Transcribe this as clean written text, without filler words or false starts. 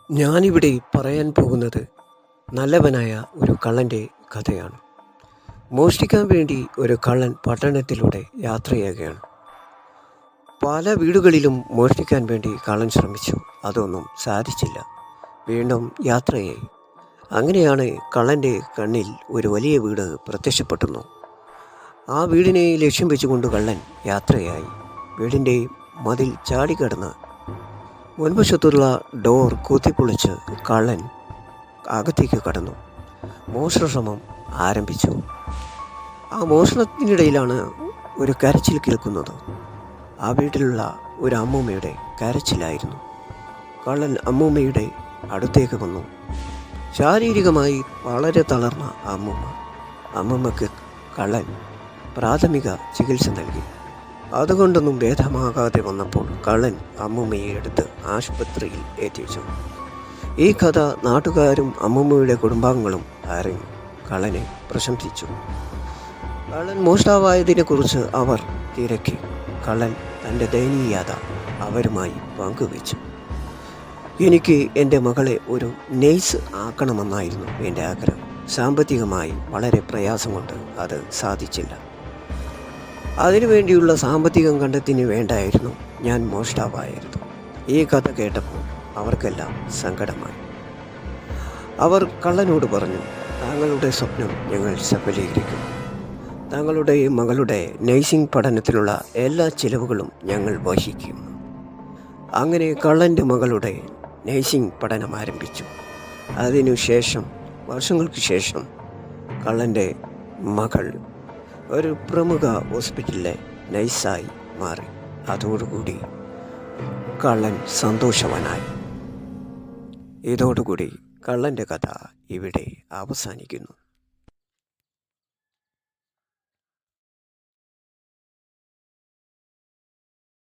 ഞാനിവിടെ പറയാൻ പോകുന്നത് നല്ലവനായ ഒരു കള്ളൻ്റെ കഥയാണ്. മോഷ്ടിക്കാൻ വേണ്ടി ഒരു കള്ളൻ പട്ടണത്തിലൂടെ യാത്രയാകുകയാണ്. പല വീടുകളിലും മോഷ്ടിക്കാൻ വേണ്ടി കള്ളൻ ശ്രമിച്ചു. അതൊന്നും സാധിച്ചില്ല. വീണ്ടും യാത്രയായി. അങ്ങനെയാണ് കള്ളൻ്റെ കണ്ണിൽ ഒരു വലിയ വീട് പ്രത്യക്ഷപ്പെടുന്നു. ആ വീടിനെ ലക്ഷ്യം വെച്ചുകൊണ്ട് കള്ളൻ യാത്രയായി. വീടിൻ്റെ മതിൽ ചാടിക്കടന്ന് മുൻവശത്തുള്ള ഡോർ കുത്തിപ്പൊളിച്ച് കള്ളൻ അകത്തേക്ക് കടന്നു. മോഷണശ്രമം ആരംഭിച്ചു. ആ മോഷണത്തിനിടയിലാണ് ഒരു കരച്ചിൽ കേൾക്കുന്നത്. ആ വീട്ടിലുള്ള ഒരു അമ്മൂമ്മയുടെ കരച്ചിലായിരുന്നു. കള്ളൻ അമ്മൂമ്മയുടെ അടുത്തേക്ക് വന്നു. ശാരീരികമായി വളരെ തളർന്ന അമ്മൂമ്മക്ക് കള്ളൻ പ്രാഥമിക ചികിത്സ നൽകി. അതുകൊണ്ടൊന്നും ഭേദമാകാതെ വന്നപ്പോൾ കള്ളൻ അമ്മൂമ്മയെ എടുത്ത് ആശുപത്രിയിൽ എത്തിച്ചു. ഈ കഥ നാട്ടുകാരും അമ്മൂമ്മയുടെ കുടുംബാംഗങ്ങളും അറിഞ്ഞു. കള്ളനെ പ്രശംസിച്ചു. കള്ളൻ മോഷ്ടാവായതിനെക്കുറിച്ച് അവർ തിരക്കി. കള്ളൻ തൻ്റെ ദയനീയത അവരുമായി പങ്കുവച്ചു. എനിക്ക് എൻ്റെ മകളെ ഒരു നേഴ്സ് ആക്കണമെന്നായിരുന്നു എൻ്റെ ആഗ്രഹം. സാമ്പത്തികമായി വളരെ പ്രയാസം കൊണ്ട് അത് സാധിച്ചില്ല. അതിനുവേണ്ടിയുള്ള സാമ്പത്തികം കണ്ടെത്തിന് വേണ്ടായിരുന്നു ഞാൻ മോഷ്ടാവായിരുന്നു. ഈ കഥ കേട്ടപ്പോൾ അവർക്കെല്ലാം സങ്കടമായി. അവർ കള്ളനോട് പറഞ്ഞു, താങ്കളുടെ സ്വപ്നം ഞങ്ങൾ സഫലീകരിക്കും. താങ്കളുടെ മകളുടെ നഴ്സിംഗ് പഠനത്തിലുള്ള എല്ലാ ചിലവുകളും ഞങ്ങൾ വഹിക്കും. അങ്ങനെ കള്ളൻ്റെ മകളുടെ നഴ്സിംഗ് പഠനം ആരംഭിച്ചു. അതിനുശേഷം വർഷങ്ങൾക്ക് ശേഷം കള്ളൻ്റെ മകൾ ഒരു പ്രമുഖ ഹോസ്പിറ്റലിലെ നഴ്സായി മാറി. അതോടുകൂടി കള്ളൻ സന്തോഷവാനായി. ഇതോടുകൂടി കള്ളൻ്റെ കഥ ഇവിടെ അവസാനിക്കുന്നു.